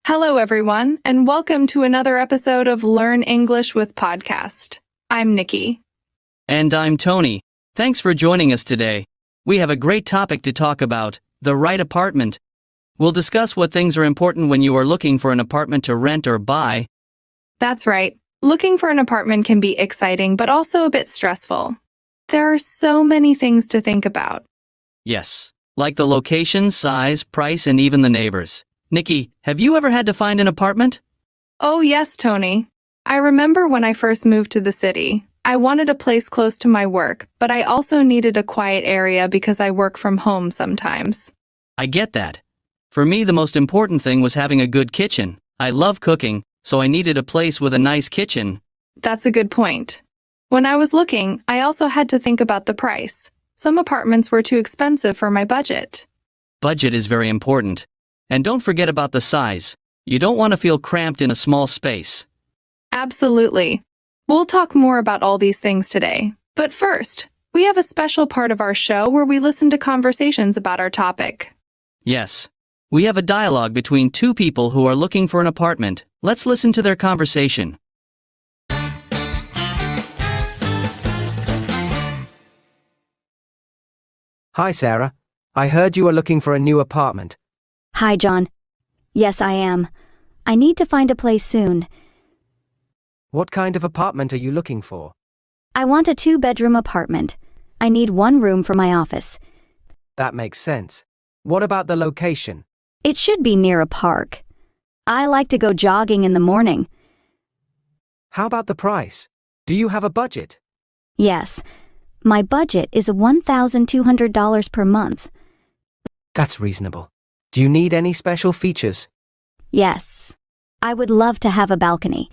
Hello, everyone, and welcome to another episode of Learn English with Podcast. I'm Nikki. And I'm Tony. Thanks for joining us today. We have a great topic to talk about, the right apartment. We'll discuss what things are important when you are looking for an apartment to rent or buy. That's right. Looking for an apartment can be exciting, but also a bit stressful. There are so many things to think about. Yes, like the location, size, price, and even the neighbors. Nikki, have you ever had to find an apartment? Oh, yes, Tony. I remember when I first moved to the city. I wanted a place close to my work, but I also needed a quiet area because I work from home sometimes. I get that. For me, the most important thing was having a good kitchen. I love cooking, so I needed a place with a nice kitchen. That's a good point. When I was looking, I also had to think about the price. Some apartments were too expensive for my budget. Budget is very important. And don't forget about the size. You don't want to feel cramped in a small space. Absolutely. We'll talk more about all these things today. But first, we have a special part of our show where we listen to conversations about our topic. Yes. We have a dialogue between two people who are looking for an apartment. Let's listen to their conversation. Hi, Sarah. I heard you are looking for a new apartment. Hi, John. Yes, I am. I need to find a place soon. What kind of apartment are you looking for? I want a 2-bedroom apartment. I need one room for my office. That makes sense. What about the location? It should be near a park. I like to go jogging in the morning. How about the price? Do you have a budget? Yes. My budget is $1,200 per month. That's reasonable. Do you need any special features? Yes. I would love to have a balcony.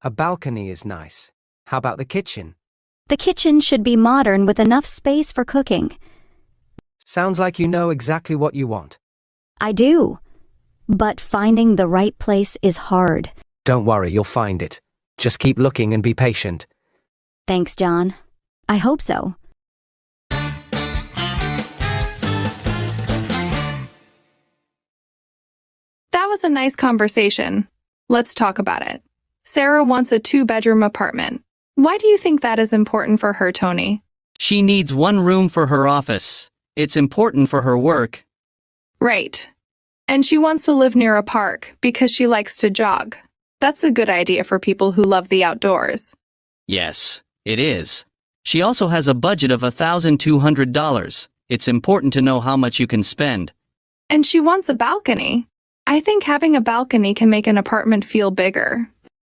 A balcony is nice. How about the kitchen? The kitchen should be modern with enough space for cooking. Sounds like you know exactly what you want. I do. But finding the right place is hard. Don't worry, you'll find it. Just keep looking and be patient. Thanks, John. I hope so. That was a nice conversation. Let's talk about it. Sarah wants a 2-bedroom apartment. Why do you think that is important for her, Tony? She needs one room for her office. It's important for her work. Right. And she wants to live near a park because she likes to jog. That's a good idea for people who love the outdoors. Yes, it is. She also has a budget of $1,200. It's important to know how much you can spend. And she wants a balcony. I think having a balcony can make an apartment feel bigger.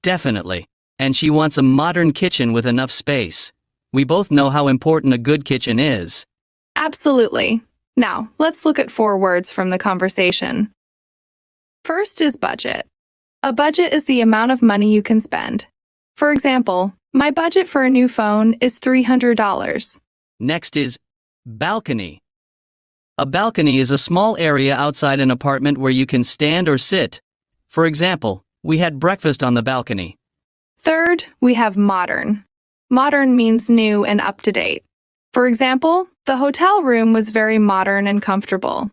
Definitely. And she wants a modern kitchen with enough space. We both know how important a good kitchen is. Absolutely. Now, let's look at 4 words from the conversation. First is budget. A budget is the amount of money you can spend. For example, my budget for a new phone is $300. Next is balcony. A balcony is a small area outside an apartment where you can stand or sit. For example, we had breakfast on the balcony. Third, we have modern. Modern means new and up to date. For example, the hotel room was very modern and comfortable.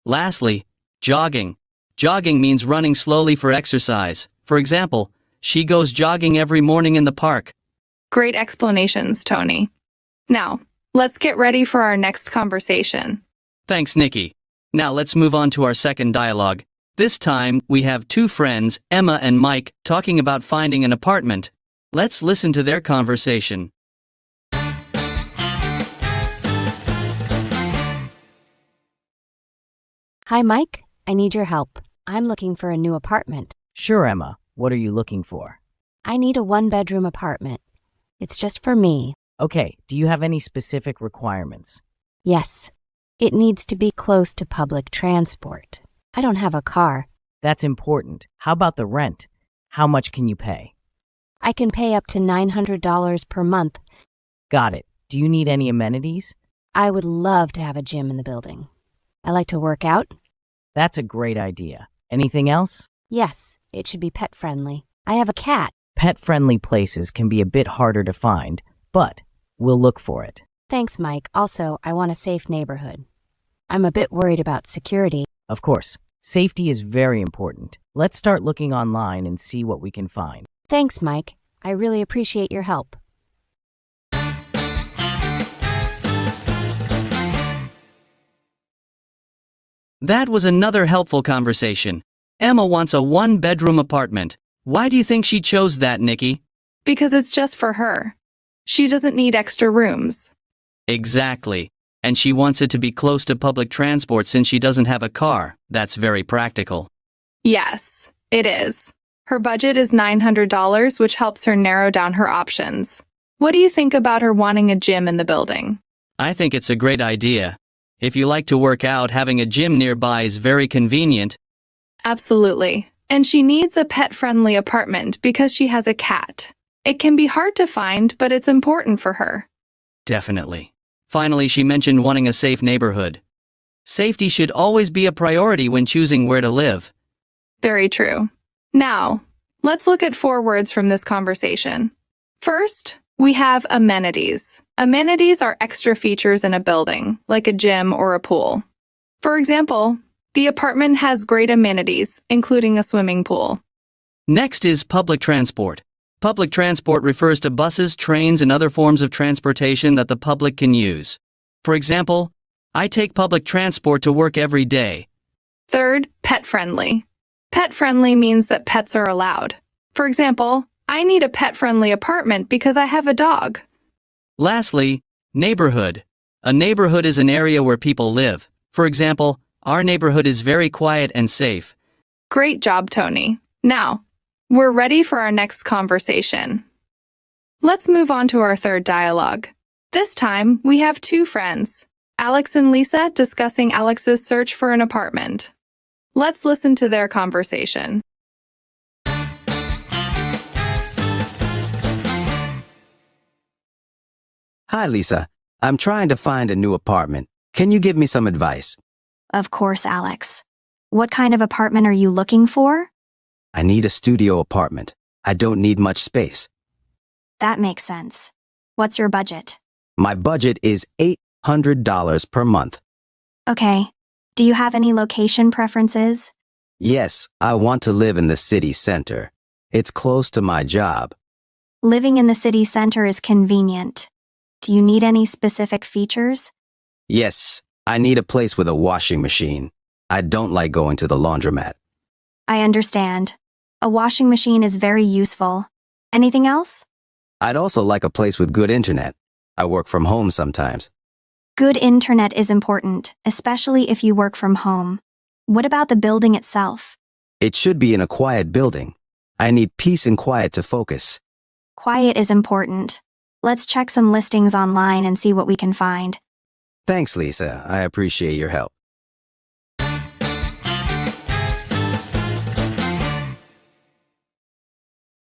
Lastly, jogging. Jogging means running slowly for exercise. For example, she goes jogging every morning in the park. Great explanations, Tony. Now, let's get ready for our next conversation. Thanks, Nikki. Now let's move on to our second dialogue. This time, we have 2 friends, Emma and Mike, talking about finding an apartment. Let's listen to their conversation. Hi, Mike. I need your help. I'm looking for a new apartment. Sure, Emma. What are you looking for? I need a 1-bedroom apartment. It's just for me. Okay, do you have any specific requirements? Yes. It needs to be close to public transport. I don't have a car. That's important. How about the rent? How much can you pay? I can pay up to $900 per month. Got it. Do you need any amenities? I would love to have a gym in the building. I like to work out. That's a great idea. Anything else? Yes, it should be pet-friendly. I have a cat. Pet-friendly places can be a bit harder to find, but we'll look for it. Thanks, Mike. Also, I want a safe neighborhood. I'm a bit worried about security. Of course, Safety is very important. Let's start looking online and see what we can find. Thanks, Mike. I really appreciate your help. That was another helpful conversation. Emma wants a one-bedroom apartment. Why do you think she chose that, Nikki? Because it's just for her. She doesn't need extra rooms. Exactly. And she wants it to be close to public transport since she doesn't have a car. That's very practical. Yes, it is. Her budget is $900, which helps her narrow down her options. What do you think about her wanting a gym in the building? I think it's a great idea. If you like to work out, having a gym nearby is very convenient. Absolutely. And she needs a pet-friendly apartment because she has a cat. It can be hard to find, but it's important for her. Definitely. Finally, she mentioned wanting a safe neighborhood. Safety should always be a priority when choosing where to live. Very true. Now, let's look at 4 words from this conversation. First, we have amenities. Amenities are extra features in a building, like a gym or a pool. For example, the apartment has great amenities, including a swimming pool. Next is public transport. Public transport refers to buses, trains, and other forms of transportation that the public can use. For example, I take public transport to work every day. Third, pet-friendly. Pet-friendly means that pets are allowed. For example, I need a pet-friendly apartment because I have a dog. Lastly, neighborhood. A neighborhood is an area where people live. For example, our neighborhood is very quiet and safe. Great job, Tony. Now, we're ready for our next conversation. Let's move on to our third dialogue. This time, we have 2 friends, Alex and Lisa, discussing Alex's search for an apartment. Let's listen to their conversation. Hi, Lisa. I'm trying to find a new apartment. Can you give me some advice? Of course, Alex. What kind of apartment are you looking for? I need a studio apartment. I don't need much space. That makes sense. What's your budget? My budget is $800 per month. Okay. Do you have any location preferences? Yes, I want to live in the city center. It's close to my job. Living in the city center is convenient. Do you need any specific features? Yes, I need a place with a washing machine. I don't like going to the laundromat. I understand. A washing machine is very useful. Anything else? I'd also like a place with good internet. I work from home sometimes. Good internet is important, especially if you work from home. What about the building itself? It should be in a quiet building. I need peace and quiet to focus. Quiet is important. Let's check some listings online and see what we can find. Thanks, Lisa. I appreciate your help.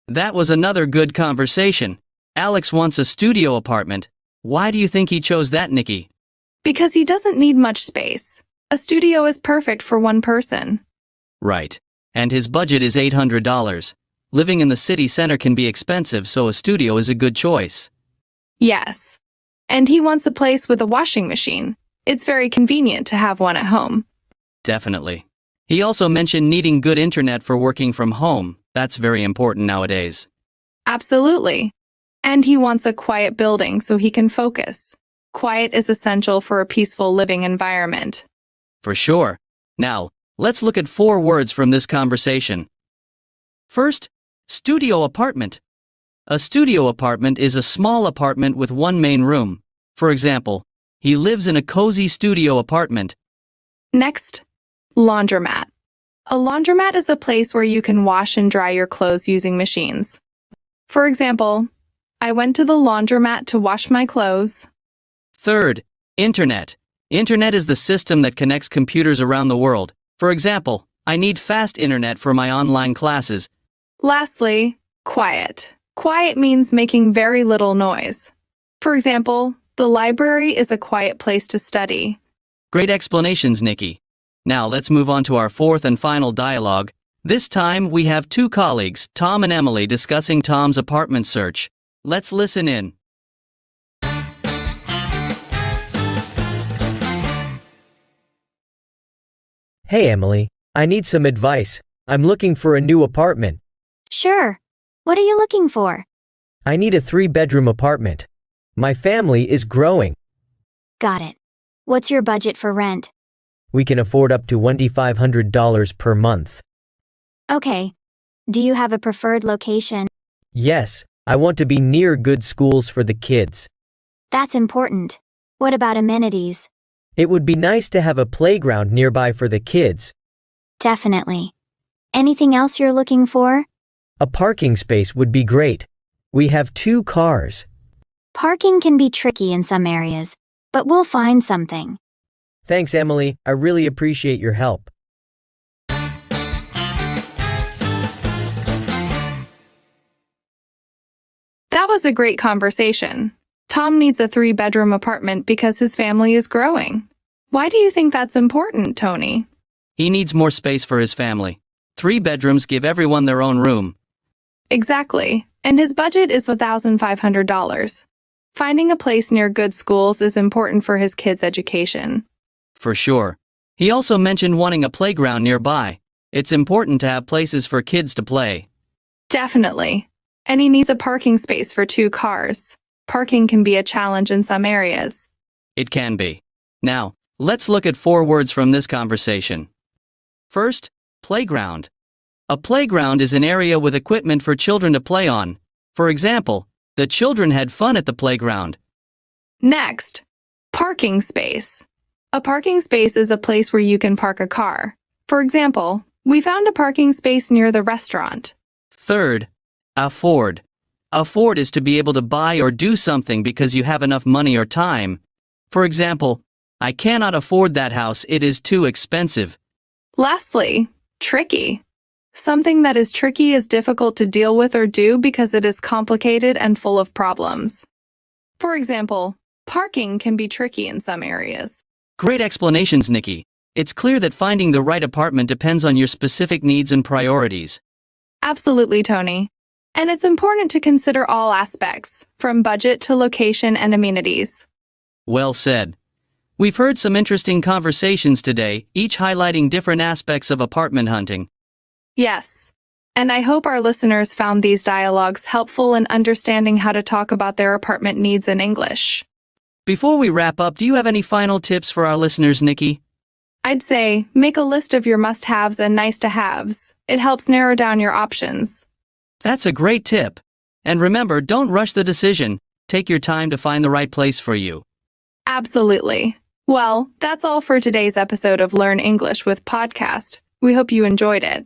That was another good conversation. Alex wants a studio apartment. Why do you think he chose that, Nikki? Because he doesn't need much space. A studio is perfect for one person. Right. And his budget is $800. Living in the city center can be expensive, so a studio is a good choice. Yes. And he wants a place with a washing machine. It's very convenient to have one at home. Definitely. He also mentioned needing good internet for working from home. That's very important nowadays. Absolutely. And he wants a quiet building so he can focus. Quiet is essential for a peaceful living environment. For sure. Now, let's look at 4 words from this conversation. First, studio apartment. A studio apartment is a small apartment with one main room. For example, he lives in a cozy studio apartment. Next, laundromat. A laundromat is a place where you can wash and dry your clothes using machines. For example, I went to the laundromat to wash my clothes. Third, internet. Internet is the system that connects computers around the world. For example, I need fast internet for my online classes. Lastly, quiet. Quiet means making very little noise. For example, the library is a quiet place to study. Great explanations, Nikki. Now let's move on to our 4th and final dialogue. This time we have 2 colleagues, Tom and Emily, discussing Tom's apartment search. Let's listen in. Hey, Emily. I need some advice. I'm looking for a new apartment. Sure. What are you looking for? I need a 3-bedroom apartment. My family is growing. Got it. What's your budget for rent? We can afford up to $2,500 per month. Okay. Do you have a preferred location? Yes, I want to be near good schools for the kids. That's important. What about amenities? It would be nice to have a playground nearby for the kids. Definitely. Anything else you're looking for? A parking space would be great. We have 2 cars. Parking can be tricky in some areas, but we'll find something. Thanks, Emily. I really appreciate your help. That was a great conversation. Tom needs a 3-bedroom apartment because his family is growing. Why do you think that's important, Tony? He needs more space for his family. 3 bedrooms give everyone their own room. Exactly. And his budget is $1,500. Finding a place near good schools is important for his kids' education. For sure. He also mentioned wanting a playground nearby. It's important to have places for kids to play. Definitely. And he needs a parking space for 2 cars. Parking can be a challenge in some areas. It can be. Now, let's look at 4 words from this conversation. First, playground. A playground is an area with equipment for children to play on. For example, the children had fun at the playground. Next, parking space. A parking space is a place where you can park a car. For example, we found a parking space near the restaurant. Third, afford. Afford is to be able to buy or do something because you have enough money or time. For example, I cannot afford that house, it is too expensive. Lastly, tricky. Something that is tricky is difficult to deal with or do because it is complicated and full of problems. For example, parking can be tricky in some areas. Great explanations, Nikki. It's clear that finding the right apartment depends on your specific needs and priorities. Absolutely, Tony. And it's important to consider all aspects, from budget to location and amenities. Well said. We've heard some interesting conversations today, each highlighting different aspects of apartment hunting. Yes. And I hope our listeners found these dialogues helpful in understanding how to talk about their apartment needs in English. Before we wrap up, do you have any final tips for our listeners, Nikki? I'd say, make a list of your must-haves and nice-to-haves. It helps narrow down your options. That's a great tip. And remember, don't rush the decision. Take your time to find the right place for you. Absolutely. Well, that's all for today's episode of Learn English with Podcast. We hope you enjoyed it.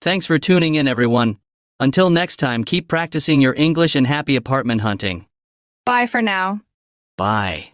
Thanks for tuning in, everyone. Until next time, keep practicing your English and happy apartment hunting. Bye for now. Bye.